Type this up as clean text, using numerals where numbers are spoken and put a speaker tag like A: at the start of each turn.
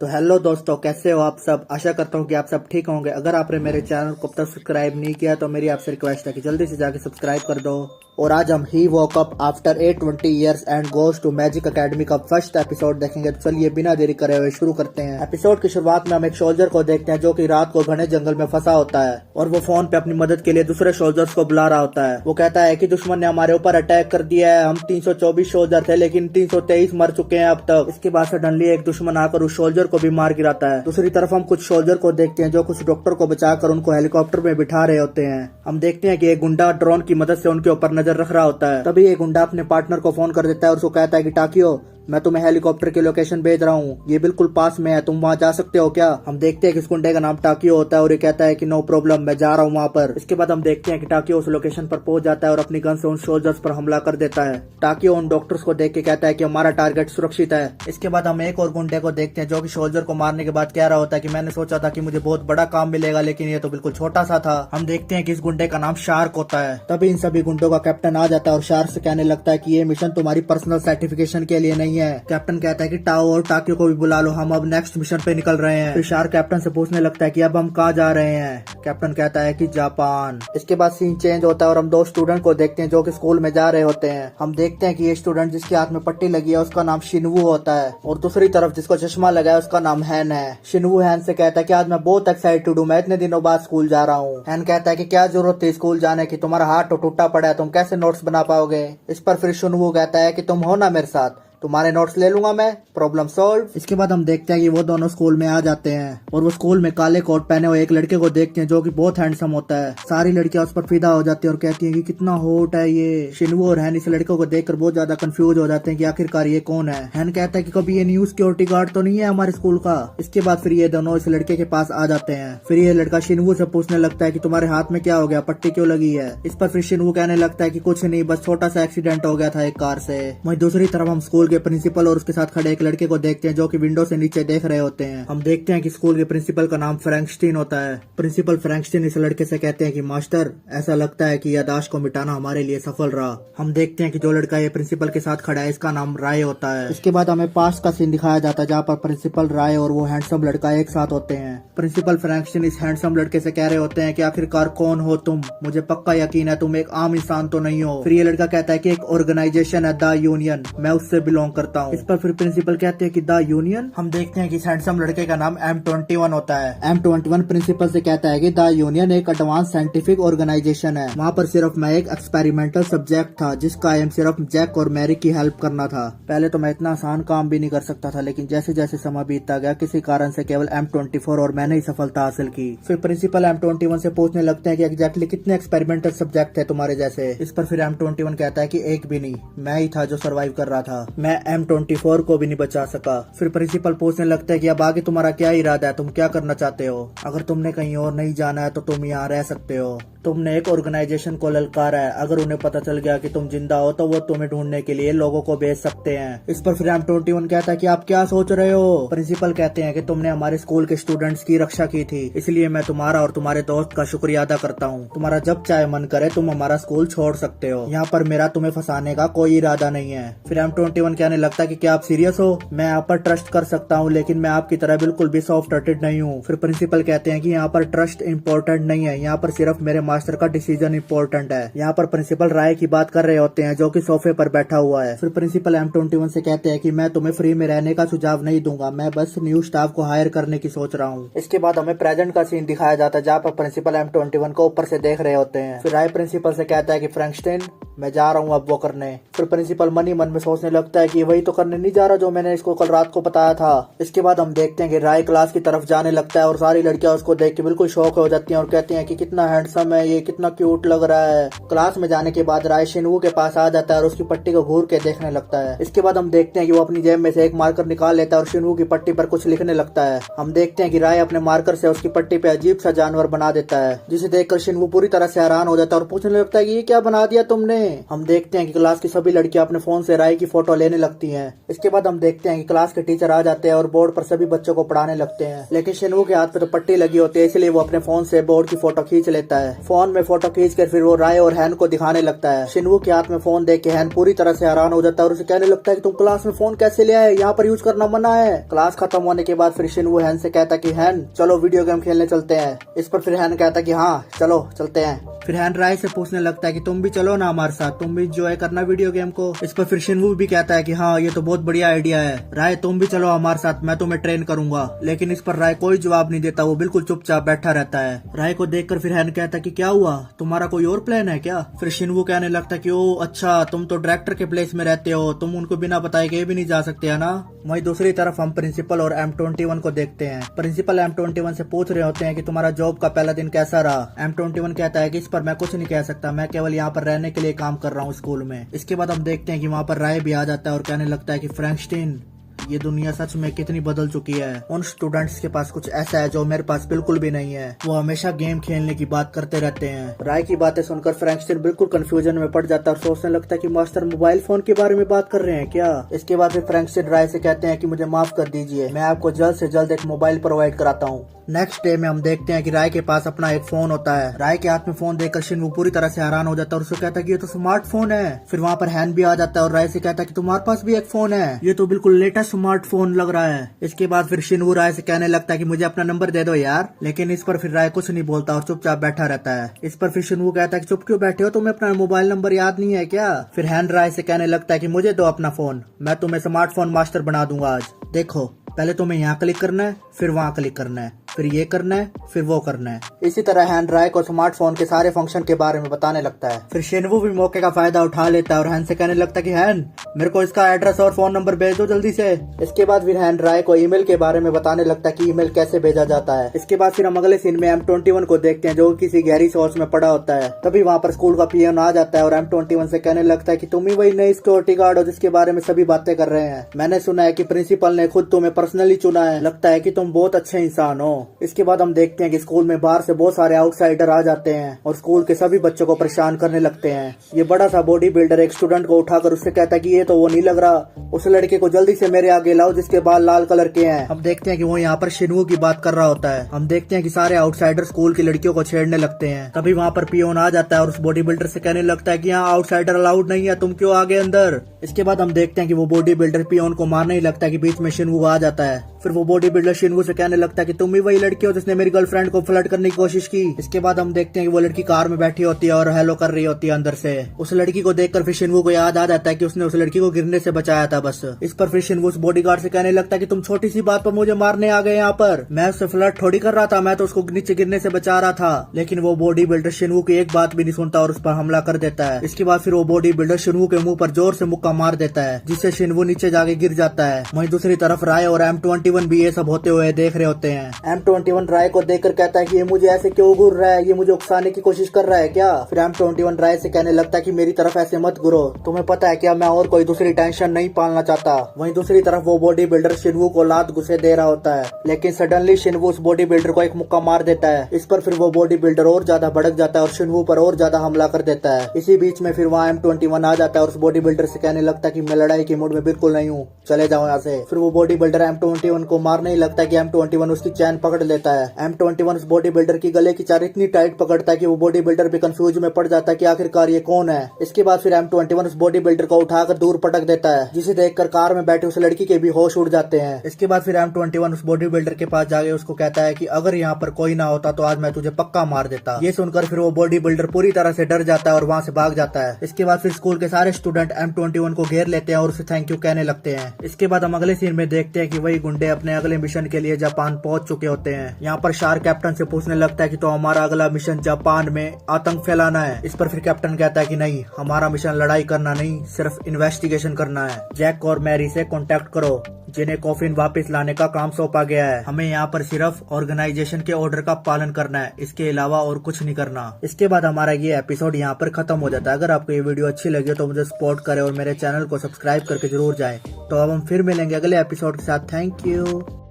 A: तो हेलो दोस्तों, कैसे हो आप सब। आशा करता हूँ कि आप सब ठीक होंगे। अगर आपने मेरे चैनल को अब तक सब्सक्राइब नहीं किया तो मेरी आपसे रिक्वेस्ट है कि जल्दी से जाके सब्सक्राइब कर दो। और आज हम ही walk up after 820 years and goes to magic academy का फर्स्ट एपिसोड देखेंगे। तो चलिए बिना देरी करे हुए शुरू करते हैं। एपिसोड की शुरुआत में हम एक सोल्जर को देखते हैं जो कि रात को घने जंगल में फंसा होता है और वो फोन पे अपनी मदद के लिए दूसरे सोल्जर्स को बुला रहा होता है। वो कहता है कि दुश्मन ने हमारे ऊपर अटैक कर दिया है। हम 324 सोल्जर थे लेकिन 323 मर चुके हैं अब तक। इसके बाद सडनली एक दुश्मन आकर उस सोल्जर को भी मार गिराता है। दूसरी तरफ हम कुछ सोल्जर को देखते हैं जो कुछ डॉक्टर को बचाकर उनको हेलीकॉप्टर में बिठा रहे होते हैं। हम देखते हैं कि एक गुंडा ड्रोन की मदद से उनके ऊपर नजर रख रहा होता है। तभी एक गुंडा अपने पार्टनर को फोन कर देता है और उसको कहता है कि टाकियो, मैं तुम्हें हेलीकॉप्टर की लोकेशन भेज रहा हूँ, ये बिल्कुल पास में है, तुम वहाँ जा सकते हो क्या। हम देखते हैं कि इस गुंडे का नाम टाकियो होता है और ये कहता है कि नो प्रॉब्लम, मैं जा रहा हूँ वहाँ पर। इसके बाद हम देखते हैं कि टाकियो उस लोकेशन पर पहुंच जाता है और अपनी गन से उन सोल्जर्स पर हमला कर देता है। टाकियो उन डॉक्टर्स को देख के कहता है कि हमारा टारगेट सुरक्षित है। इसके बाद हम एक और गुंडे को देखते हैं जो कि सोल्जर को मारने के बाद कह रहा होता है कि मैंने सोचा था कि मुझे बहुत बड़ा काम मिलेगा लेकिन ये तो बिल्कुल छोटा सा था। हम देखते हैं कि इस गुंडे का नाम शार्क होता है। तभी इन सभी गुंडों का कैप्टन आ जाता है और शार्क से कहने लगता है कि ये मिशन तुम्हारी पर्सनल सर्टिफिकेशन के लिए नहीं है। कैप्टन कहता है कि टाओ और टाकियो को भी बुला लो, हम अब नेक्स्ट मिशन पे निकल रहे हैं। फिर शार्क कैप्टन से पूछने लगता है कि अब हम कहाँ जा रहे हैं। कैप्टन कहता है कि जापान। इसके बाद सीन चेंज होता है और हम दो स्टूडेंट को देखते हैं जो कि स्कूल में जा रहे होते हैं। हम देखते हैं कि ये स्टूडेंट जिसके हाथ में पट्टी लगी है उसका नाम शिनवू होता है और दूसरी तरफ जिसको चश्मा लगा है उसका नाम हैन है। शिनवू हैन से कहता है कि आज मैं बहुत एक्साइटेड हूँ, मैं इतने दिनों बाद स्कूल जा रहा हूँ। हैन कहता है कि क्या जरूरत थी स्कूल जाने की, तुम्हारा हाथ तो टूटा पड़ा है, तुम कैसे नोट्स बना पाओगे। इस पर फिर शिनवू कहता है कि तुम हो ना मेरे साथ, तुम्हारे नोट्स ले लूंगा मैं, प्रॉब्लम सॉल्व। इसके बाद हम देखते हैं कि वो दोनों स्कूल में आ जाते हैं और वो स्कूल में काले कोट पहने हुए एक लड़के को देखते हैं जो कि बहुत हैंडसम होता है। सारी लड़कियां उस पर फिदा हो जाती है और कहती हैं कि कितना हॉट है ये। शिनवू और हैन इस लड़के को देखकर बहुत ज्यादा कंफ्यूज हो जाते हैं कि आखिरकार ये कौन है। हैन कहता है कि कभी ये न्यू सिक्योरिटी गार्ड तो नहीं है हमारे स्कूल का। इसके बाद फिर ये दोनों इस लड़के के पास आ जाते हैं। फिर ये लड़का शिनवू से पूछने लगता है कि तुम्हारे हाथ में क्या हो गया, पट्टी क्यों लगी है। इस पर फिर शिनवू कहने लगता है कि कुछ नहीं, बस छोटा सा एक्सीडेंट हो गया था एक कार से। वहीं दूसरी तरफ हम स्कूल के प्रिंसिपल और उसके साथ खड़े एक लड़के को देखते हैं जो कि विंडो से नीचे देख रहे होते हैं। हम देखते हैं कि स्कूल के प्रिंसिपल का नाम फ्रैंकस्टीन होता है। प्रिंसिपल फ्रैंकस्टीन इस लड़के से कहते हैं कि मास्टर, ऐसा लगता है कि याददाश्त को मिटाना हमारे लिए सफल रहा। हम देखते हैं कि जो लड़का ये प्रिंसिपल के साथ खड़ा है इसका नाम राय होता है। इसके बाद हमें पास्ट का सीन दिखाया जाता है जहाँ पर प्रिंसिपल, राय और वो हैंडसम लड़का एक साथ होते हैं। प्रिंसिपल फ्रैंकस्टीन इस हैंडसम लड़के से कह रहे होते हैं कि आखिरकार कौन हो तुम, मुझे पक्का यकीन है तुम एक आम इंसान तो नहीं हो। फिर ये लड़का कहता है कि एक ऑर्गेनाइजेशन है द यूनियन, मैं उससे बिलोंग करता हूँ। इस पर फिर प्रिंसिपल कहते हैं कि द यूनियन। हम देखते हैं कि हैंडसम लड़के का नाम M21 होता है। M21 प्रिंसिपल से कहता है कि द यूनियन एक एडवांस साइंटिफिक ऑर्गेनाइजेशन है, वहाँ पर सिर्फ मैं एक एक्सपेरिमेंटल सब्जेक्ट था जिसका एम सिर्फ जैक और मैरी की हेल्प करना था। पहले तो मैं इतना आसान काम भी नहीं कर सकता था लेकिन जैसे जैसे समय बीतता गया किसी कारण से केवल M24 और मैंने ही सफलता हासिल की। फिर प्रिंसिपल M21 से पूछने लगते हैं कि एग्जैक्टली कितने एक्सपेरिमेंटल सब्जेक्ट थे तुम्हारे जैसे। इस पर फिर M21 कहता है कि एक भी नहीं, मैं ही था जो सर्वाइव कर रहा था, मैं M24 को भी नहीं बचा सका। फिर प्रिंसिपल पूछने लगता है कि अब आगे तुम्हारा क्या इरादा है, तुम क्या करना चाहते हो। अगर तुमने कहीं और नहीं जाना है तो तुम यहाँ रह सकते हो। तुमने एक ऑर्गेनाइजेशन को ललकारा है, अगर उन्हें पता चल गया कि तुम जिंदा हो तो वो तुम्हें ढूंढने के लिए लोगों को भेज सकते हैं। इस पर फिर M21 कहता है कि आप क्या सोच रहे हो। प्रिंसिपल कहते हैं कि तुमने हमारे स्कूल के स्टूडेंट्स की रक्षा की थी, इसलिए मैं तुम्हारा और तुम्हारे दोस्त का शुक्रिया अदा करता हूँ। तुम्हारा जब चाहे मन करे तुम हमारा स्कूल छोड़ सकते हो, यहाँ पर मेरा तुम्हें फंसाने का कोई इरादा नहीं है। फिर M21 कहने लगता है कि क्या आप सीरियस हो, मैं यहाँ पर ट्रस्ट कर सकता हूँ लेकिन मैं आपकी तरह बिल्कुल भी सॉफ्ट हार्टेड नहीं हूँ। फिर प्रिंसिपल कहते हैं कि यहाँ पर ट्रस्ट इम्पोर्टेंट नहीं है, यहाँ पर सिर्फ मेरे मास्टर का डिसीजन इम्पोर्टेंट है। यहाँ पर प्रिंसिपल राय की बात कर रहे होते हैं जो कि सोफे पर बैठा हुआ है। फिर प्रिंसिपल M21 से कहते हैं कि मैं तुम्हें फ्री में रहने का सुझाव नहीं दूंगा, मैं बस न्यू स्टाफ को हायर करने की सोच रहा हूँ। इसके बाद हमें प्रेजेंट का सीन दिखाया जाता है जहाँ पर प्रिंसिपल M21 को ऊपर से देख रहे होते हैं। फिर राय प्रिंसिपल से कहता है कि फ्रैंकस्टीन, मैं जा रहा हूँ अब वो करने। फिर प्रिंसिपल मन ही मन में सोचने लगता है कि वही तो करने नहीं जा रहा जो मैंने इसको कल रात को बताया था। इसके बाद हम देखते हैं कि राय क्लास की तरफ जाने लगता है और सारी लड़कियां उसको देख के बिल्कुल शौक हो जाती हैं और कहती हैं कि कितना हैंडसम है ये, कितना क्यूट लग रहा है। क्लास में जाने के बाद राय शिनवू के पास आ जाता है और उसकी पट्टी को घूर के देखने लगता है। इसके बाद हम देखते हैं कि वो अपनी जेब में से एक मार्कर निकाल लेता है और शिनवू की पट्टी पर कुछ लिखने लगता है। हम देखते हैं कि राय अपने मार्कर से उसकी पट्टी पे अजीब सा जानवर बना देता है जिसे देखकर शिनवू पूरी तरह से हैरान हो जाता है और पूछने लगता है कि ये क्या बना दिया तुमने। में हम देखते हैं कि क्लास की सभी लड़कियां अपने फोन से राय की फोटो लेने लगती हैं। इसके बाद हम देखते हैं कि क्लास के टीचर आ जाते हैं और बोर्ड पर सभी बच्चों को पढ़ाने लगते हैं। लेकिन शिनवू के हाथ पे तो पट्टी लगी होती है, इसलिए वो अपने फोन से बोर्ड की फोटो खींच लेता है। फोन में फोटो खींच कर फिर वो राय और हैन को दिखाने लगता है। शिनवू के हाथ में फोन देख के हैन पूरी तरह से हैरान हो जाता है और उसे कहने लगता है कि तुम क्लास में फोन कैसे ले आए, यहाँ पर यूज करना मना है। क्लास खत्म होने के बाद फिर शिनवू हैन से कहता कि हैन चलो वीडियो गेम खेलने चलते हैं। इस पर फिर हैन कहता कि हाँ चलो चलते हैं। फिर हैन राय से पूछने लगता है कि तुम भी चलो ना हमारे साथ, तुम भी एंजॉय करना वीडियो गेम को। इस पर फिर शिनवू भी कहता है कि हाँ ये तो बहुत बढ़िया आइडिया है, राय तुम भी चलो हमारे साथ, मैं तुम्हें ट्रेन करूंगा। लेकिन इस पर राय कोई जवाब नहीं देता, वो बिल्कुल चुपचाप बैठा रहता है। राय को देखकर फिर हैन कहता कि क्या हुआ, तुम्हारा कोई और प्लान है क्या। फिर शिनवू कहने लगता कि ओ अच्छा, तुम तो डायरेक्टर के प्लेस में रहते हो, तुम उनको बिना बताए कहीं भी नहीं जा सकते है ना। वहीं दूसरी तरफ हम प्रिंसिपल और M21 को देखते हैं। प्रिंसिपल M21 से पूछ रहे होते हैं कि तुम्हारा जॉब का पहला दिन कैसा रहा। M21 कहता है कि इस पर मैं कुछ नहीं कह सकता, मैं केवल यहाँ पर रहने के लिए काम कर रहा हूँ स्कूल में। इसके बाद हम देखते हैं कि वहाँ पर राय भी आ जाता है और कहने लगता है कि फ्रैंकस्टीन ये दुनिया सच में कितनी बदल चुकी है। उन स्टूडेंट्स के पास कुछ ऐसा है जो मेरे पास बिल्कुल भी नहीं है, वो हमेशा गेम खेलने की बात करते रहते हैं। राय की बातें सुनकर फ्रैंकस्टीन बिल्कुल कंफ्यूजन में पड़ जाता है और सोचने लगता है कि मास्टर मोबाइल फोन के बारे में बात कर रहे हैं क्या। इसके बाद फिर फ्रैंकस्टीन राय से कहते हैं कि मुझे माफ कर दीजिए, मैं आपको जल्द से जल्द एक मोबाइल प्रोवाइड कराता हूँ। नेक्स्ट डे में हम देखते हैं कि राय के पास अपना एक फोन होता है। राय के हाथ में फोन देखकर शिनवू पूरी तरह से हैरान हो जाता है और उससे कहता है कि ये तो स्मार्टफोन है। फिर वहाँ पर हैन भी आ जाता है और राय से कहता है कि तुम्हारे पास भी एक फोन है, ये तो बिल्कुल लेटेस्ट स्मार्टफोन लग रहा है। इसके बाद फिर शिनवू राय से कहने लगता है कि मुझे अपना नंबर दे दो यार। लेकिन इस पर फिर राय कुछ नहीं बोलता और चुपचाप बैठा रहता है। इस पर फिर शिनवू कहता है कि चुप क्यों बैठे हो, तुम्हें अपना मोबाइल नंबर याद नहीं है क्या। फिर हैन राय से कहने लगता है कि मुझे दो अपना फोन, मैं तुम्हें स्मार्टफोन मास्टर बना दूंगा आज। देखो पहले तुम्हें यहाँ क्लिक करना है, फिर वहाँ क्लिक करना है, फिर ये करना है, फिर वो करना है। इसी तरह हैन राय को स्मार्टफोन के सारे फंक्शन के बारे में बताने लगता है। फिर शिनवू भी मौके का फायदा उठा लेता है और हैन से कहने लगता है कि हैन मेरे को इसका एड्रेस और फोन नंबर भेज दो जल्दी से। इसके बाद फिर हैन राय को ईमेल के बारे में बताने लगता है कि ईमेल कैसे भेजा जाता है। इसके बाद फिर हम अगले सीन में M21 को देखते हैं जो किसी गहरी सोच में पड़ा होता है। तभी वहाँ पर स्कूल का पीएन आ जाता है और M21 से कहने लगता है कि तुम ही वही नई सिक्योरिटी गार्ड हो जिसके बारे में सभी बातें कर रहे हैं। मैंने सुना है कि प्रिंसिपल ने खुद तुम्हें पर्सनली चुना है, लगता है कि तुम बहुत अच्छे इंसान हो। इसके बाद हम देखते हैं कि स्कूल में बाहर से बहुत सारे आउटसाइडर आ जाते हैं और स्कूल के सभी बच्चों को परेशान करने लगते हैं। ये बड़ा सा बॉडी बिल्डर एक स्टूडेंट को उठाकर उससे कहता है कि ये तो वो नहीं लग रहा, उस लड़के को जल्दी से मेरे आगे लाओ जिसके बाल लाल कलर के हैं। हम देखते हैं कि वो यहाँ पर शिनवू की बात कर रहा होता है। हम देखते हैं कि सारे आउटसाइडर स्कूल की लड़कियों को छेड़ने लगते हैं। तभी वहाँ पर पियोन आ जाता है और उस बॉडी बिल्डर से कहने लगता है कि यहाँ आउटसाइडर अलाउड नहीं है, तुम क्यों आगे अंदर। इसके बाद हम देखते हैं कि वो बॉडी बिल्डर पियोन को मारने ही लगता है कि बीच में शिनवू आ जाता है। फिर वो बॉडी बिल्डर शिनवू से कहने लगता है कि तुम ही वही लड़की हो जिसने मेरी गर्लफ्रेंड को फ्लर्ट करने की कोशिश की। इसके बाद हम देखते हैं कि वो लड़की कार में बैठी होती है और हेलो कर रही होती है अंदर से। उस लड़की को देखकर फिर शिनवू को याद आ जाता है कि उसने उस लड़की को गिरने से बचाया था बस। इस पर फिर शिनवू उस बॉडीगार्ड से कहने लगता है कि तुम छोटी सी बात पर मुझे मारने आ गए यहाँ पर, मैं उससे फ्लर्ट थोड़ी कर रहा था, मैं तो उसको नीचे गिरने से बचा रहा था। लेकिन वो बॉडी बिल्डर शिनवू की एक बात भी नहीं सुनता और उस पर हमला कर देता है। इसके बाद फिर वो बॉडी बिल्डर शिनवू के मुंह पर जोर से मुक्का मार देता है जिससे शिनवू नीचे जाके गिर जाता है। वहीं दूसरी तरफ राय और M21 भी ये सब होते हुए देख रहे होते हैं। M21 राय को देखकर कहता है कि ये मुझे ऐसे क्यों घूर रहा है, ये मुझे उकसाने की कोशिश कर रहा है क्या। फिर M21 राय से कहने लगता है कि मेरी तरफ ऐसे मत घुरो, तुम्हें पता है क्या मैं और कोई दूसरी टेंशन नहीं पालना चाहता। वहीं दूसरी तरफ वो बॉडी बिल्डर शिनवू को लात घुसे दे रहा होता है, लेकिन सडनली शिनवू उस बॉडी बिल्डर को एक मुक्का मार देता है। इस पर फिर वो बॉडी बिल्डर और ज्यादा भड़क जाता है और शिनवू पर और ज्यादा हमला कर देता है। इसी बीच में फिर वहाँ M21 आ जाता है और उस बॉडी बिल्डर से कहने लगता है कि मैं लड़ाई के मूड में बिल्कुल नहीं हूँ, चले जाओ यहाँ से। फिर वो बॉडी बिल्डर M21 को मारने ही लगता है कि M21 उसकी चैन पकड़ लेता है। M21 उस बॉडी बिल्डर की गले की चार इतनी टाइट पकड़ता है कि वो बॉडी बिल्डर भी कंफ्यूज में पड़ जाता है कि आखिरकार ये कौन है। इसके बाद फिर M21 उस बॉडी बिल्डर को उठाकर दूर पटक देता है जिसे देखकर कार में बैठे उस लड़की के भी होश उड़ जाते हैं। इसके बाद फिर M21 उस बॉडी बिल्डर के पास जाके उसको कहता है कि अगर यहाँ पर कोई ना होता तो आज मैं तुझे पक्का मार देता। ये सुनकर फिर वो बॉडी बिल्डर पूरी तरह से डर जाता है और वहाँ से भाग जाता है। इसके बाद फिर स्कूल के सारे स्टूडेंट M21 को घेर लेते हैं और उसे थैंक यू कहने लगते हैं। इसके बाद हम अगले सीन में देखते हैं कि वही गुंडे अपने अगले मिशन के लिए जापान पहुंच चुके होते हैं। यहाँ पर शार्क कैप्टन से पूछने लगता है कि तो हमारा अगला मिशन जापान में आतंक फैलाना है। इस पर फिर कैप्टन कहता है कि नहीं, हमारा मिशन लड़ाई करना नहीं, सिर्फ इन्वेस्टिगेशन करना है। जैक और मैरी से कांटेक्ट करो जिन्हें कॉफिन वापस लाने का काम सौंपा गया है। हमें यहाँ पर सिर्फ ऑर्गेनाइजेशन के ऑर्डर का पालन करना है, इसके अलावा और कुछ नहीं करना। इसके बाद हमारा ये एपिसोड यहाँ पर खत्म हो जाता है। अगर आपको ये वीडियो अच्छी लगी तो मुझे सपोर्ट करें और मेरे चैनल को सब्सक्राइब करके जरूर जाएं। तो अब हम फिर मिलेंगे अगले एपिसोड के साथ। Thank you.